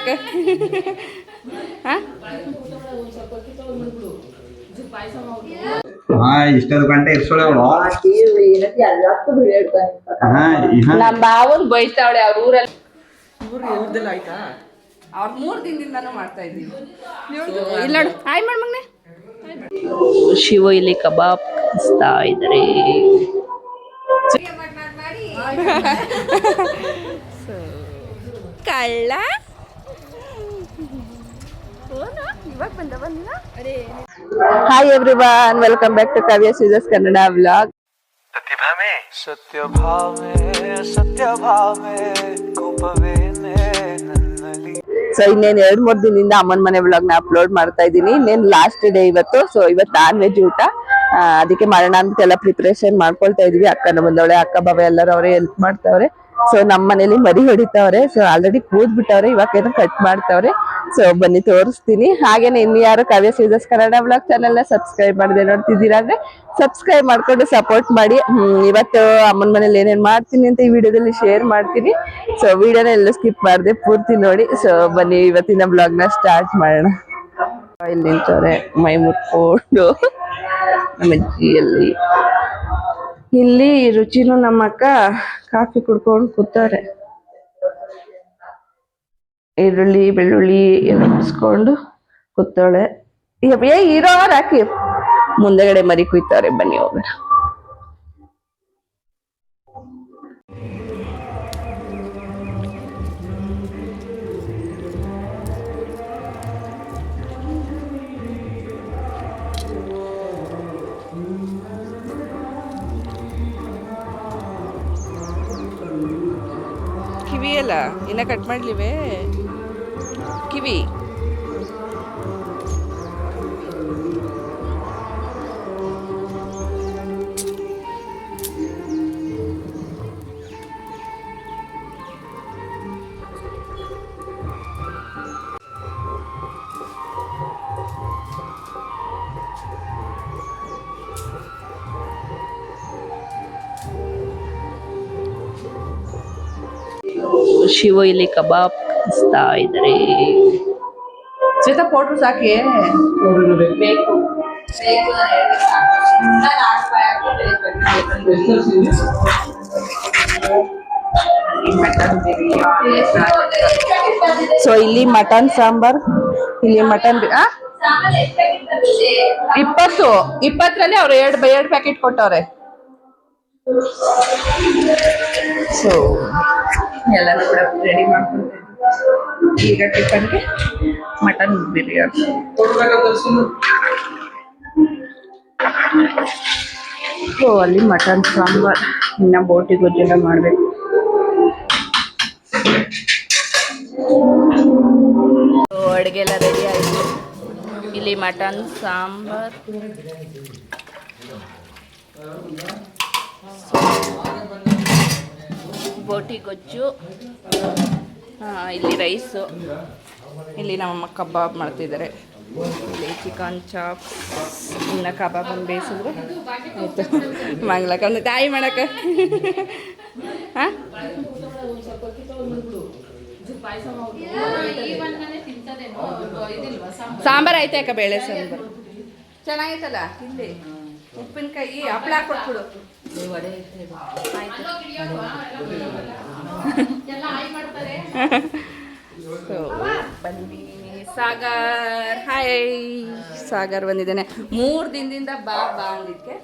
ಮಾಡಕ್ಕೆ ಇಷ್ಟೊಂದು ಗಂಟೆ ಇರ್ಸೋಳೆ ಅವಳು ನಮ್ಮ ಬಾವನ್ ಬೈತಾವಳೆ ಅವ್ರ ಊರಲ್ಲಿ ಆಯ್ತಾ ಅವ್ರ 3 ದಿನದಿಂದಾನು ಮಾಡ್ತಾ ಇದ್ದೀವಿ ಇಲ್ಲ ನೋಡು ಹಾಯ್ ಮಾಡ್ ಮಗನೆ ಶಿವ ಇಲ್ಲಿ ಕಬಾಬ್ ಕಲಿಸ್ತಾ ಇದ್ದಾರೆ ಕಳ್ಳ ಇವಾಗ ಬಂದವ ನೀನು hi everyone welcome back to Kavya ಸೀಸಸ್ ಕನ್ನಡ ವ್ಲಾಗ್ सत्य भाव में कोपवेने नन्नली ಸೊ ಇನ್ನೇನು 2-3 ದಿನದಿಂದ ಅಮ್ಮನ ಮನೆ ವ್ಲಾಗ್ ನ ಅಪ್ಲೋಡ್ ಮಾಡ್ತಾ ಇದ್ದೀನಿ. ಇನ್ನೇನು ಲಾಸ್ಟ್ ಡೇ ಇವತ್ತು. ಸೊ ಇವತ್ತು ನಾನ್ ವೆಜ್ ಊಟ, ಅದಕ್ಕೆ ಮಾಡೋಣ ಅಂತ ಎಲ್ಲ ಪ್ರಿಪರೇಷನ್ ಮಾಡ್ಕೊಳ್ತಾ ಇದೀವಿ. ಅಕ್ಕನ ಬಂದವಳೆ, ಅಕ್ಕ ಬಾವ ಎಲ್ಲರೂ ಅವರೇ ಹೆಲ್ಪ್ ಮಾಡ್ತಾವ್ರೆ. ಸೊ ನಮ್ಮ ಮನೇಲಿ ಮರಿ ಹೊಡಿತಾವ್ರೆ. ಸೊ ಆಲ್ರೆಡಿ ಕೂದ್ಬಿಟ್ಟವ್ರೆ, ಇವಾಗ ಏನೋ ಕಟ್ ಮಾಡ್ತಾವ್ರೆ. ಸೊ ಬನ್ನಿ ತೋರಿಸ್ತೀನಿ. ಹಾಗೇನೆ ಇನ್ನು ಯಾರು ಕಾವ್ಯ ಸೀಸಸ್ ಕನ್ನಡ ವ್ಲಾಗ್ ಚಾನೆಲ್ ನ ಸಬ್ಸ್ಕ್ರೈಬ್ ಮಾಡದೆ ನೋಡ್ತಿದ್ದೀರಾ ಅಂದ್ರೆ ಸಬ್ಸ್ಕ್ರೈಬ್ ಮಾಡ್ಕೊಂಡು ಸಪೋರ್ಟ್ ಮಾಡಿ. ಇವತ್ತು ಅಮ್ಮನ ಮನೇಲಿ ಏನೇನ್ ಮಾಡ್ತೀನಿ ಅಂತ ಈ ವಿಡಿಯೋದಲ್ಲಿ ಶೇರ್ ಮಾಡ್ತೀನಿ. ಸೊ ವಿಡಿಯೋನ ಎಲ್ಲ ಸ್ಕಿಪ್ ಮಾಡದೆ ಪೂರ್ತಿ ನೋಡಿ. ಸೊ ಬನ್ನಿ ಇವತ್ತಿನ ಬ್ಲಾಗ್ ನ ಸ್ಟಾರ್ಟ್ ಮಾಡೋಣ. ಇಲ್ಲಿ ನಿಂತವ್ರೆ ಮೈ ಮುಟ್ಕೊಂಡು ನಮ್ಮ ಅಜ್ಜಿಯಲ್ಲಿ. ಇಲ್ಲಿ ರುಚಿನೂ ನಮ್ಮ ಅಕ್ಕ ಕಾಫಿ ಕುಡ್ಕೊಂಡು ಕೂತಾರೆ. ಈರುಳ್ಳಿ ಬೆಳ್ಳುಳ್ಳಿ ಎಲ್ಲ ಬಿಡಿಸ್ಕೊಂಡು ಕೂತವಳೆ. ಇರೋ ಹಾಕಿ ಮುಂದೆಗಡೆ ಮರಿ ಕುಯ್ತಾರೆ. ಬನ್ನಿ ಹೋಗೋಣ. ಕಿವಿ ಅಲ್ಲ ಇನ್ನ ಕಟ್ ಮಾಡ್ಲಿವೆ ಕಿವಿ. ಶಿವ ಇಲ್ಲಿ ಕಬಾಬ್ ಕಲಿಸ್ತಾ ಇದ್ದಾರೆ. ಶ್ವೇತಾ ಪೌಡ್ರು ಸಾಕಿ ಬೇಕು. ಸೊ ಇಲ್ಲಿ ಮಟನ್ ಸಾಂಬಾರ್, ಇಲ್ಲಿ ಮಟನ್ 20ರಲ್ಲಿ ಅವ್ರು 2 ಪ್ಯಾಕೆಟ್ ಕೊಟ್ಟವ್ರೆ. ಸೊ ಎಲ್ಲರೂ ಕೂಡ ರೆಡಿ ಮಾಡ್ಕೊಂತ ಈಗ ಟಿಫನ್ಗೆ ಮಟನ್ ಬಿರಿಯಾನಿ. ಸೊ ಅಲ್ಲಿ ಮಟನ್ ಸಾಂಬಾರ್, ಇನ್ನ ಬೋಟಿ ಗೊಜ್ಜೆಲ್ಲ ಮಾಡ್ಬೇಕು. ಅಡುಗೆ ಎಲ್ಲ ರೆಡಿ ಆಯಿತು. ಇಲ್ಲಿ ಮಟನ್ ಸಾಂಬಾರ್, ಬೋಟಿ ಗೊಜ್ಜು, ಇಲ್ಲಿ ರೈಸು, ಇಲ್ಲಿ ನಮ್ಮಮ್ಮ ಕಬಾಬ್ ಮಾಡ್ತಿದ್ದಾರೆ. ಇಲ್ಲಿ ಚಿಕನ್ ಚಾಪ್, ಇನ್ನು ಕಬಾಬನ್ನು ಬೇಯಿಸಿದ್ರು ಆಯಿತು. ಮಂಗ್ಲಕ್ಕ ಒಂದು ತಾಯಿ ಮಾಡಕ್ಕೆ ಹಾಂ ಸಾಂಬಾರು ಆಯ್ತಾ ಅಕ್ಕ? ಬೇಳೆ ಸಾಂಬಾರು ಚೆನ್ನಾಗೈತಲ್ಲ. ಇಲ್ಲಿ ಉಪ್ಪಿನಕಾಯಿ ಹಪ್ಪಳ ಹಾಕ್ಕೊಟ್ಬಿಡು. ಬನ್ನಿ. ಸಾಗರ್ ಹಾಯ್. ಸಾಗರ್ ಬಂದಿದ್ದಾನೆ 3 ದಿನದಿಂದ. ಬಾ ಅಂದಿದ್ದಕ್ಕೆ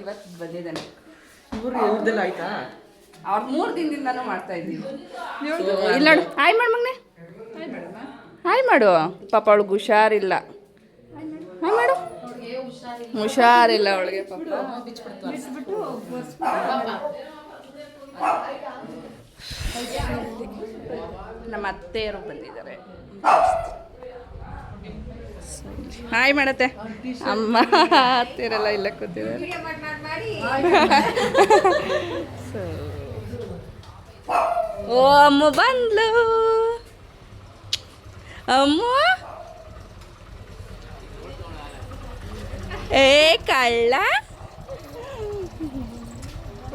ಇವತ್ತು ಬಂದಿದ್ದಾನೆ. ಆಯ್ತಾ? ಅವ್ರು 3 ದಿನದಿಂದಾನು ಮಾಡ್ತಾ ಇದ್ದೀವಿ. ಇಲ್ಲ ನೋಡು ಹಾಯ್ ಮಾಡು ಮಗನೆ, ಹಾಯ್ ಮಾಡು. ಪಾಪ ಅವಳಿಗೆ ಹುಷಾರಿಲ್ಲ. ಹಾಯ್ ಮಾಡು. ಹುಷಾರಿಲ್ಲ ಅವಳಿಗೆ ಪಾಪ. ನಮ್ಮ ಅತ್ತೆಯರು ಬಂದಿದ್ದಾರೆ. ಹಾಯ್ ಮಾಡತ್ತೆ ಅಮ್ಮ. ಅತ್ತೆಯರೆಲ್ಲ ಇಲ್ಲ ಕೂತಿದ್ದಾರೆ. ಓ ಅಮ್ಮ ಬಂದ್ಲು. ಅಮ್ಮ ಏ ಕಳ್ಳ.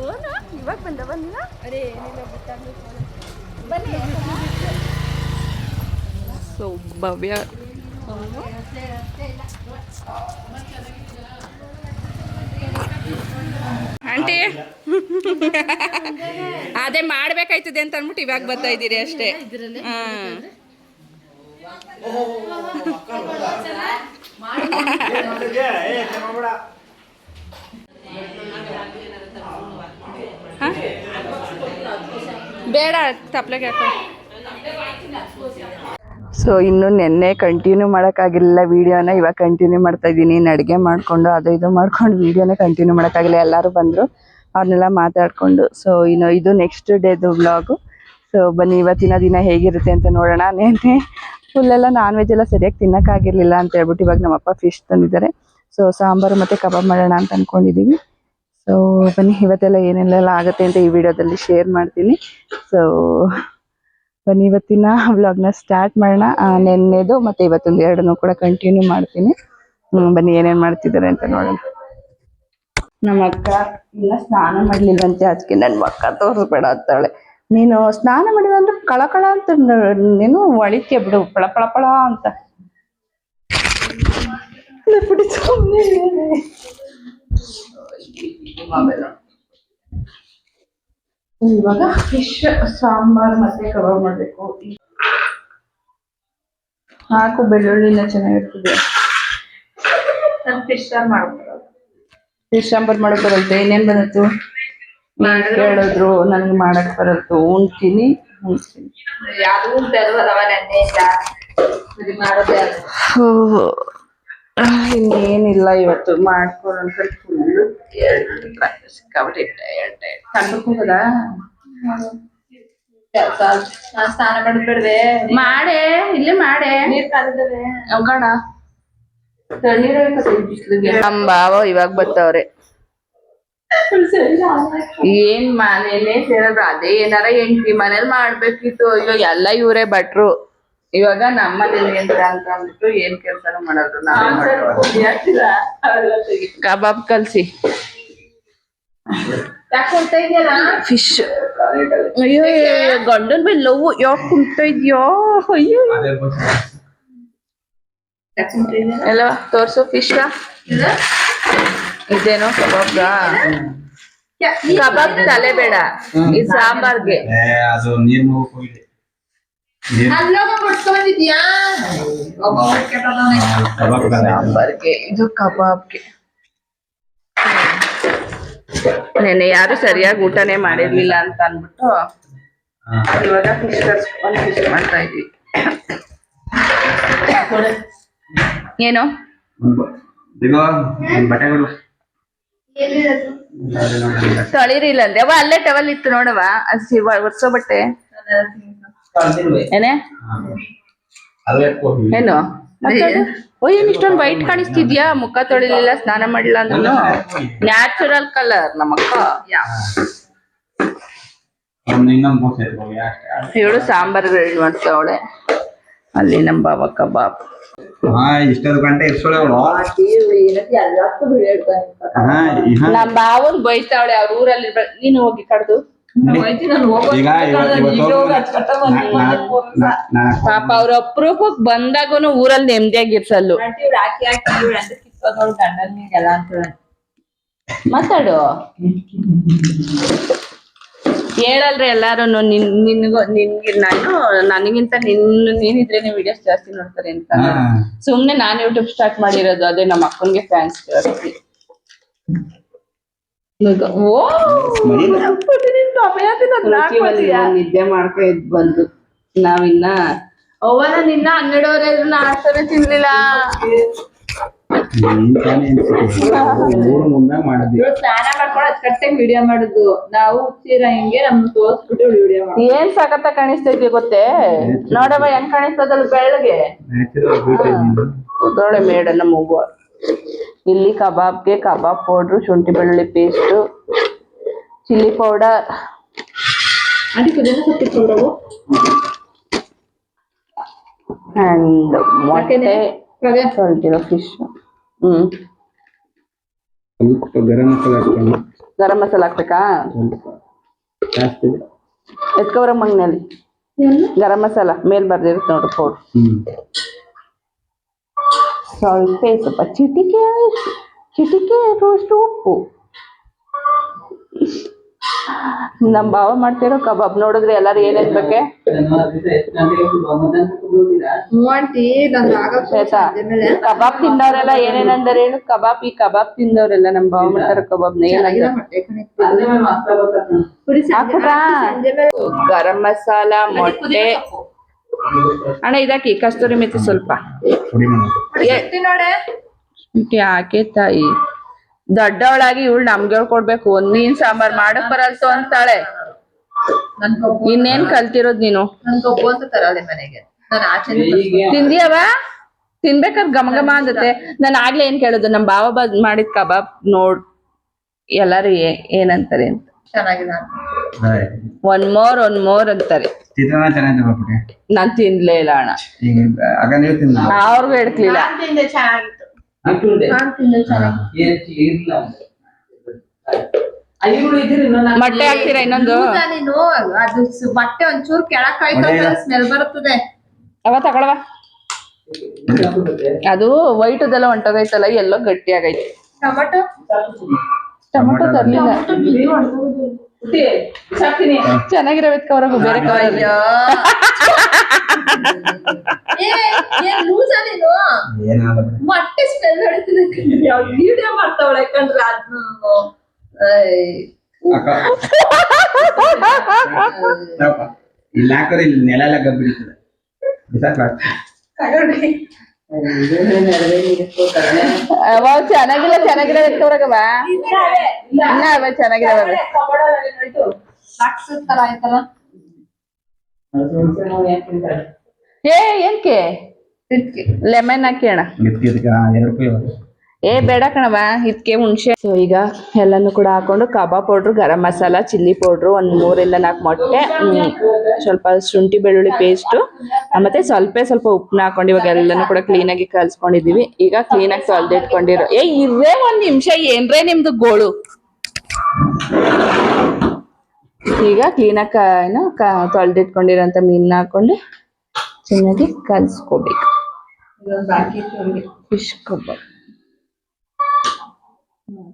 ಓನಾ ಇವಾಗ ಬಂದವ ನೀನು? ಬನ್ನಿ. ಸೊ ಭವ್ಯ ಆಂಟಿ ಅದೇ ಮಾಡ್ಬೇಕಾಯ್ತದೆ ಅಂತ ಅಂದ್ಬಿಟ್ಟು ಇವಾಗ ಬರ್ತಾ ಇದ್ದೀರಿ ಅಷ್ಟೇ. ಬೇಡ ತಪ್ಲೆಗೆ ಹಾಕೋ. ಸೊ ಇನ್ನು ನೆನ್ನೆ ಕಂಟಿನ್ಯೂ ಮಾಡೋಕ್ಕಾಗಿಲ್ಲ ವೀಡಿಯೋನ, ಇವಾಗ ಕಂಟಿನ್ಯೂ ಮಾಡ್ತಾ ಇದ್ದೀನಿ. ಅಡುಗೆ ಮಾಡಿಕೊಂಡು ಅದು ಇದು ಮಾಡ್ಕೊಂಡು ವೀಡಿಯೋನ ಕಂಟಿನ್ಯೂ ಮಾಡೋಕ್ಕಾಗಿಲ್ಲ. ಎಲ್ಲರೂ ಬಂದರು, ಅವ್ರನ್ನೆಲ್ಲ ಮಾತಾಡಿಕೊಂಡು. ಸೊ ಇನ್ನು ಇದು ನೆಕ್ಸ್ಟ್ ಡೇದು ವ್ಲಾಗು. ಸೊ ಬನ್ನಿ ಇವತ್ತಿನ ದಿನ ಹೇಗಿರುತ್ತೆ ಅಂತ ನೋಡೋಣ. ನೆನ್ನೆ ಫುಲ್ಲೆಲ್ಲ ನಾನ್ ವೆಜ್ ಎಲ್ಲ ಸರಿಯಾಗಿ ತಿನ್ನೋಕ್ಕಾಗಿರಲಿಲ್ಲ ಅಂತ ಹೇಳ್ಬಿಟ್ಟು ಇವಾಗ ನಮ್ಮಪ್ಪ ಫಿಶ್ ತಂದಿದ್ದಾರೆ. ಸೊ ಸಾಂಬಾರು ಮತ್ತು ಕಬಾಬ್ ಮಾಡೋಣ ಅಂತ ಅಂದ್ಕೊಂಡಿದ್ದೀವಿ. ಸೊ ಬನ್ನಿ ಇವತ್ತೆಲ್ಲ ಏನೆಲ್ಲ ಆಗುತ್ತೆ ಅಂತ ಈ ವಿಡಿಯೋದಲ್ಲಿ ಶೇರ್ ಮಾಡ್ತೀನಿ. ಸೊ ಬನ್ನಿ ಇವತ್ತಿನ ವ್ಲಾಗ್ನ ಸ್ಟಾರ್ಟ್ ಮಾಡೋಣ. ನೆನ್ನೆದು ಮತ್ತು ಇವತ್ತೊಂದು ಎರಡನ್ನೂ ಕೂಡ ಕಂಟಿನ್ಯೂ ಮಾಡ್ತೀನಿ. ಬನ್ನಿ ಏನೇನು ಮಾಡ್ತಿದ್ದಾರೆ ಅಂತ ನೋಡೋಣ. ನಮ್ಮ ಅಕ್ಕ ಇಲ್ಲ ಸ್ನಾನ ಮಾಡಲಿಲ್ಲಂತೆ, ಅದಕ್ಕೆ ನನ್ನ ಅಕ್ಕ ತೋರಿಸ್ಬೇಡ ಅಂತಾಳೆ. ನೀನು ಸ್ನಾನ ಮಾಡಿದ ಅಂದ್ರೆ ಕಳಕಳ ಅಂತ ನೀನು ಒಳಿಕೆ ಬಿಡು, ಪಳ ಪಳ ಪಳ ಅಂತ ಇವಾಗ ಫಿಶ್ ಸಾಂಬಾರ್ ಮತ್ತೆ ಕಬಾಬ್ ಮಾಡ್ಬೇಕು. ಹಾಕು ಬೆಳ್ಳುಳ್ಳಿನ ಚೆನ್ನಾಗಿರ್ತದೆ. ಫಿಶ್ ಸಾಂಬಾರ್ ಮಾಡ್ಬೇಕು. ಫಿಶ್ ಸಾಂಬಾರ್ ಮಾಡಕ್ ಬರುತ್ತೆ. ಇನ್ನೇನ್ ಬಂತು ಕೇಳಿದ್ರು, ನನ್ಗೆ ಮಾಡಕ್ ಬರಲ್ತು. ಉಣ್ತೀನಿ ಇನ್ನೇನಿಲ್ಲ ಇವತ್ತು ಮಾಡ್ಕೊಂಡು ಫುಲ್ಲು ಸಿಕ್ಕಾಬಿಟ್ಟು ಕಂಡುಕೋಬೋದಾ ಸ್ನಾನ ಮಾಡಿಬಿಡ್ದೆ. ಮಾಡೇ ಇಲ್ಲೇ ಮಾಡೇ ಕಣ ನಮ್ಮ ಬಾವ ಇವಾಗ ಬರ್ತವ್ರೆ. ಏನ್ ಮನೇಲೆ ಸೇರೋದು, ಅದೇ ಏನಾರ ಹೆಂಡತಿ ಮನೇಲಿ ಮಾಡ್ಬೇಕಿತ್ತು. ಅಯ್ಯೋ ಎಲ್ಲ ಇವರೇ ಭಟ್ರು. ಇವಾಗ ನಮ್ಮ ಮನೇಲಿ ಅಂತ ಅಂದ್ಬಿಟ್ಟು ಏನ್ ಕೆಲ್ಸನೂ ಮಾಡೋದು. ಕಬಾಬ್ ಕಲ್ಸಿ ಫಿಶ್. ಅಯ್ಯೋ ಗಂಡನ್ ಮೇಲೆ ಲವ್ ಯಾಕೆ ಕುಂತ ಇದ್ಯೋ. ಅಯ್ಯೋ ಎಲ್ಲ ತೋರ್ಸು. ಫಿಶ್ ಇದೇನೋ ಕಬಾಬ್ಗ. ಕಬಾಬ್ ತಲೆ ಬೇಡ, ಈ ಸಾಂಬಾರ್ಗೆ. ಅದು ನೀರ್ ಹೋಗಿದೆ ಸಾಂಬಾರ್ಗೆ, ಇದು ಕಬಾಬ್ಗೆ. ನೆನ್ನೆ ಯಾರು ಸರಿಯಾಗಿ ಊಟನೇ ಮಾಡಿರ್ಲಿಲ್ಲ ಅಂತ ಅಂದ್ಬಿಟ್ಟು ಇವಾಗ ಫಿಶ್ ಕರ್ಸ್ಕೊಂಡು ಫಿಶ್ ಮಾಡ್ತಾ ಇದ್ವಿ. ಏನು ತೊಳಿರಿಲ್ಲ ಅಂದ್ರೆ ಅವ ಅಲ್ಲೇ ಟವಲ್ ಇತ್ತು ನೋಡವ. ಒರ್ಸೋ ಬಟ್ಟೆ ಏನೇ ಏನು ಏನ್ ಇಷ್ಟೊಂದು ವೈಟ್ ಕಾಣಿಸ್ತಿದ್ಯಾ? ಮುಖ ತೊಳಿಲಿಲ್ಲ, ಸ್ನಾನ ಮಾಡಿಲ್ಲ ಅಂದ್ರೂ ನ್ಯಾಚುರಲ್ ಕಲರ್ ನಮ್ಮಕ್ಕ. ಇವಳು ಸಾಂಬಾರ್ ರೆಡಿ ಮಾಡ್ತಾವಳೆ. ಅಲ್ಲಿ ನಮ್ಮ ಬಾವ ಕಬಾಬ್. ಇಷ್ಟೊಂದು ಗಂಟೆ ಇರ್ಸೋಳೆ ಅವಳು. ನಮ್ ಬಾವನ್ ಬೈತಾವಳೆ ಅವ್ರ ಊರಲ್ಲಿ. ನೀನು ಹೋಗಿ ಕಡ್ದು ಪಾಪ ಅವ್ರ ಅಪ್ರೂಪಕ್ ಬಂದಾಗನು ಊರಲ್ಲಿ ನೆಮ್ಮದಿಯಾಗಿರ್ಸಲ್ಲು. ಮಾತಾಡು ಹೇಳಲ್ರಿ ಎಲ್ಲಾರು. ನಿನ್ಗೆ ನನಗಿಂತ ನೀನಿದ್ರೆ ವಿಡಿಯೋಸ್ ಜಾಸ್ತಿ ನೋಡ್ತಾರೆ ಅಂತ ಸುಮ್ನೆ ನಾನ್ ಯೂಟ್ಯೂಬ್ ಸ್ಟಾರ್ಟ್ ಮಾಡಿರೋದು. ಅದೇ ನಮ್ಮ ಅಕ್ಕನ್ಗೆ ಫ್ಯಾನ್ಸ್ ಜಾಸ್ತಿ. ನಿದ್ದೆ ಮಾಡ್ಕೊ ಎದ್ ಬಂದು ನಾವಿನ್ನ ಅವ್ವನ ನಿನ್ನ 12 ನಾಷ್ಟನೇ ತಿನ್ಲಿಲ್ಲ. ಸ್ನಾನ ಮಾಡ್ಕೊಂಡು ಅಚ್ಚಕಟ್ಟಾಗಿ ವಿಡಿಯೋ ಮಾಡುದು ನಾವು. ಹುಚ್ಚಿರ ಹಿಂಗೆ ನಮ್ ತೋರ್ಸ್ಬಿಟ್ಟು ವಿಡಿಯೋ ಮಾಡುದು. ಏನ್ ಸಖತ್ತ ಕಾಣಿಸ್ತೈತಿ ಗೊತ್ತೇ? ನೋಡವ ಹೆಂಗ್ ಕಾಣಿಸ್ತದಲ್ಲ ಬೆಳ್ಳಗೆ. ಉದೋಳೆ ಮೇಡನ್ನ ಮೂಗು. ಇಲ್ಲಿ ಕಬಾಬ್ಗೆ ಕಬಾಬ್ ಪೌಡ್ರು, ಶುಂಠಿ ಬೆಳ್ಳುಳ್ಳಿ ಪೇಸ್ಟು, ಚಿಲ್ಲಿ ಪೌಡರ್, ಅಂಡ್ ಮೊಟ್ಟೆ, ತೊಳ್ದಿರೋ ಫಿಶ್. ಗರಂ ಮಸಾಲ ಹಾಕ್ಬೇಕಾ? ಎತ್ಕೊಬರ ಮಂಗ್ನಲ್ಲಿ ಗರಂ ಮಸಾಲ ಮೇಲ್ ಬರ್ದಿರುತ್ತೆ ನೋಡು ಪೌಡ್ರ್. ಸ್ವಲ್ಪ ಚಿಟಿಕೆ ಅಷ್ಟು ಉಪ್ಪು. ನಮ್ ಭಾವ ಮಾಡ್ತಿರೋ ಕಬಾಬ್ ನೋಡಿದ್ರೆ ಎಲ್ಲಾರು ಏನೇನ್ ಬೇಕೆ ಕಬಾಬ್ ತಿಂದವ್ರೆಲ್ಲ ಏನೇನಂದ್ರೆ ಹೇಳು. ಕಬಾಬ್ ತಿಂದವ್ರೆಲ್ಲ ನಮ್ ಭಾವ ಮಾಡ್ತಾರೋ ಕಬಾಬ್ನ ಗರಂ ಮಸಾಲ, ಮೊಟ್ಟೆ ಅಣ್ಣ ಇದಾಕಿ, ಕಸ್ತೂರಿ ಮೆಥಿ ಸ್ವಲ್ಪ ಯಾಕೆ ತಾಯಿ ದೊಡ್ಡವಳಾಗಿ ಇವಳು ನಮ್ಗೆ ಹೇಳ್ಕೊಡ್ಬೇಕು. ನೀನ್ ಸಾಂಬಾರ್ ಮಾಡಕ್ ಬರಲ್ತು ಅಂತಾಳೆ. ಇನ್ನೇನ್ ಕಲ್ತಿರೋದ್ ನೀನು? ತಿಂದಿಯವ? ತಿನ್ಬೇಕಾದ್ರೆ ಘಮ ಘಮ ಅಂದತ್ತೆ. ನಾನು ಆಗ್ಲೇ ಏನ್ ಕೇಳುದು, ನಮ್ ಭಾವ ಮಾಡಿದ್ ಕಬಾಬ್ ನೋಡ್ ಎಲ್ಲಾರು ಏನಂತಾರೆ ಅಂತ. ಒನ್ ಮೋರ್ ಅಂತಾರೆ. ನಾನ್ ತಿನ್ಲೇ ಇಲ್ಲ ಅಣ್ಣ, ಅವ್ರಿಗೂ ಹೇಳ್ತಿಲ್ಲ. ಮೊಟ್ಟೆ ಹಾಕ್ತೀರಾ ಇನ್ನೊಂದು? ಅದು ಬಟ್ಟೆ ಒಂಚೂರು ಕೆಳಕ್ ಸ್ಮೆಲ್ ಬರುತ್ತದೆ. ಅವ ತಗೊಳವ. ಅದು ವೈಟದೆಲ್ಲ ಹೊಂಟೋಗೈತಲ್ಲ, ಎಲ್ಲೋ ಗಟ್ಟಿ ಆಗೈತೆ. ಟೊಮೊಟೊ ತರ್ಲಿಲ್ಲ. ಚೆನ್ನಾಗಿರಬೇಕು ಅವ್ರ ಬೇರೆ ಕವರಲ್ಲಿ. ಮೊಟ್ಟೆ ಸ್ಮೆಲ್ ಹೊಡಿತಿದೆ. ವಿಡಿಯೋ ಮಾಡ್ತಾವಳೆ ಕಂಡ್ರೆ ಅದನ್ನು ಇಲ್ಲ ಹಾಕೋರಿ, ನೆಲ ಎಲ್ಲ ಗಬ್ಬಿಡ್ತದೆ. ಚೆನ್ನಾಗಿರಬೇಕವ್ರಾಗವ. ಚೆನ್ನಾಗಿರವ ಏನ್ಕೆ ಲೆಮನ್ ಹಾಕಿ ಅಣ್ಣ. ಬೇಡ ಕಣವ, ಇದಕ್ಕೆ ಹುಣ್ಸೆ. ಸೊ ಈಗ ಎಲ್ಲಾನು ಕೂಡ ಹಾಕೊಂಡು ಕಬಾಬ್ powder, garam masala, chilli powder, ಒಂದ್ 3-4 ಮೊಟ್ಟೆ, ಸ್ವಲ್ಪ ಶುಂಠಿ ಬೆಳ್ಳುಳ್ಳಿ ಪೇಸ್ಟು, ಮತ್ತೆ ಸ್ವಲ್ಪ ಉಪ್ಪನ್ನ ಹಾಕೊಂಡು ಇವಾಗ ಎಲ್ಲಾನು ಕೂಡ ಕ್ಲೀನಾಗಿ ಕಲ್ಸ್ಕೊಂಡಿದೀವಿ. ಈಗ ಕ್ಲೀನಾಗಿ ತೊಳ್ದಿಟ್ಕೊಂಡಿರೋ ಇರೇ 1 ನಿಮಿಷ ಏನ್ರೇ ನಿಮ್ದು ಗೋಳು. ಈಗ ಕ್ಲೀನಾಗಿ ತೊಳ್ದಿಟ್ಕೊಂಡಿರೋಂಥ ಮೀನ್ನ ಹಾಕೊಂಡು ಚೆನ್ನಾಗಿ ಕಲ್ಸ್ಕೋಬೇಕು. ಫಿಶ್ ಕಬಾಬ್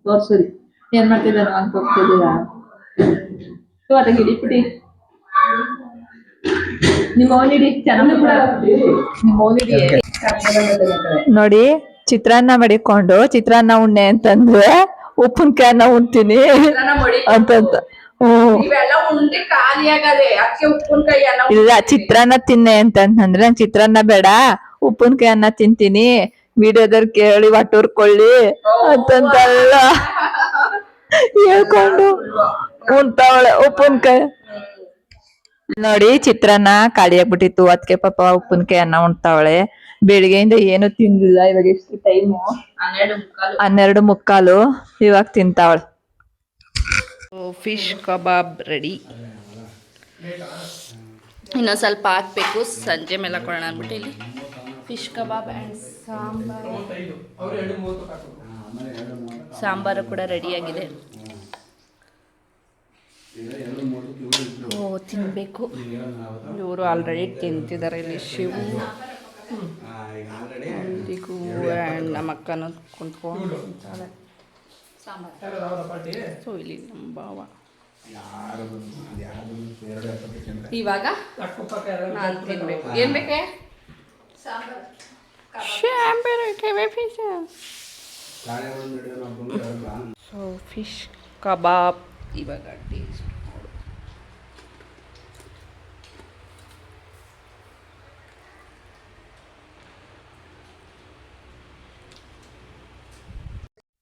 ತೋರ್ಸರಿ ಏನ್ ಮಾಡ್ತಿದ್ದಾರ ಅಂತ ತೋರ್ಸ್ತಿದ್ದೀರಾ? ಅದಕ್ಕೆ ಹಿಡಿಬಿಡಿ, ನಿಮ್ಮ ಓನಿಡಿ ನೋಡಿ. ಚಿತ್ರಾನ್ನ ಮಡಿಕೊಂಡು ಚಿತ್ರಾನ್ನ ಉಣ್ಣೆ ಅಂತಂದ್ರೆ ಉಪ್ಪಿನಕಾಯನ್ನ ಉಣ್ತೀನಿ ಅಂತಂತ. ಇಲ್ಲ, ಚಿತ್ರಾನ್ನ ತಿನ್ನೆ ಅಂತಂದ್ರೆ ನಂಗೆ ಚಿತ್ರಾನ್ನ ಬೇಡ, ಉಪ್ಪಿನಕಾಯಿ ಅನ್ನ ತಿಂತೀನಿ, ವಿಡಿಯೋದವ್ರು ಕೇಳಿ ಒಟ್ಟೂರ್ಕೊಳ್ಳಿ ಅಂತಂತಲ್ಲ ಹೇಳ್ಕೊಂಡು ಉಣ್ತಾವಳೆ ಉಪ್ಪಿನಕಾಯಿ. ನೋಡಿ, ಚಿತ್ರಾನ್ನ ಖಾಲಿ ಆಗ್ಬಿಟ್ಟಿತ್ತು, ಅದಕ್ಕೆ ಪಾಪ ಉಪ್ಪಿನಕಾಯಿ ಅನ್ನ ಉಣ್ತಾವಳೆ. ಬೆಳಿಗ್ಗೆಯಿಂದ ಏನು ತಿಂದಿಲ್ಲ. ಇವಾಗ ಎಷ್ಟು ಟೈಮು? 12:15. ಇವಾಗ ತಿಂತಾವಳೆ. Fish kebab ready. ಇನ್ನೊಂದು ಸ್ವಲ್ಪ ಹಾಕ್ಬೇಕು, ಸಂಜೆ ಮೇಲೆ ಹಾಕೊಳ್ಳೋಣ ಅಂದ್ಬಿಟ್ಟು ಇಲ್ಲಿ ಫಿಶ್ ಕಬಾಬ್ ಆ್ಯಂಡ್ ಸಾಂಬಾರು ಕೂಡ ರೆಡಿಯಾಗಿದೆ. ತಿನ್ನಬೇಕು. ಇವರು ಆಲ್ರೆಡಿ ತಿಂತಿದ್ದಾರೆ. ಇಲ್ಲಿ ಶಿವು, ಆ್ಯಂಡ್ ನಮ್ಮ ಅಕ್ಕನೂ ಕುಂತ್ಕೊಂಡು ತಿಂತಾಳೆ ಸಾಂಬಾರು. ಸೊ ಇಲ್ಲಿ ನಮ್ಮ ಭಾವ. ಇವಾಗ ನಾನು ತಿನ್ಬೇಕು. ಏನ್ ಬೇಕೆ? ಸೊ ಫಿಶ್ ಕಬಾಬ್ ಇವಾಗ ಟೇಸ್ಟ್.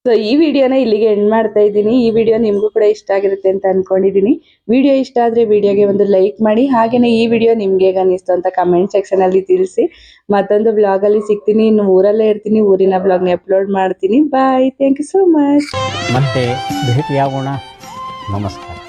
ಸೊ ಈ ವಿಡಿಯೋನ ಇಲ್ಲಿಗೆ ಎಂಡ್ ಮಾಡ್ತಾ ಇದ್ದೀನಿ. ಈ ವಿಡಿಯೋ ನಿಮಗೂ ಕೂಡ ಇಷ್ಟ ಆಗಿರುತ್ತೆ ಅಂತ ಅನ್ಕೊಂಡಿದ್ದೀನಿ. ವಿಡಿಯೋ ಇಷ್ಟ ಆದರೆ ವಿಡಿಯೋಗೆ ಒಂದು ಲೈಕ್ ಮಾಡಿ. ಹಾಗೆಯೇ ಈ ವಿಡಿಯೋ ನಿಮ್ಗೆ ಹೇಗೆ ಅನ್ನಿಸ್ತು ಅಂತ ಕಮೆಂಟ್ ಸೆಕ್ಷನಲ್ಲಿ ತಿಳಿಸಿ. ಮತ್ತೊಂದು ಬ್ಲಾಗಲ್ಲಿ ಸಿಗ್ತೀನಿ. ಇನ್ನು ಊರಲ್ಲೇ ಇರ್ತೀನಿ, ಊರಿನ ಬ್ಲಾಗ್ನ ಅಪ್ಲೋಡ್ ಮಾಡ್ತೀನಿ. ಬಾಯ್, ಥ್ಯಾಂಕ್ ಯು ಸೋ ಮಚ್. ಮತ್ತೆ ಭೇಟಿಯಾಗೋಣ. ನಮಸ್ಕಾರ.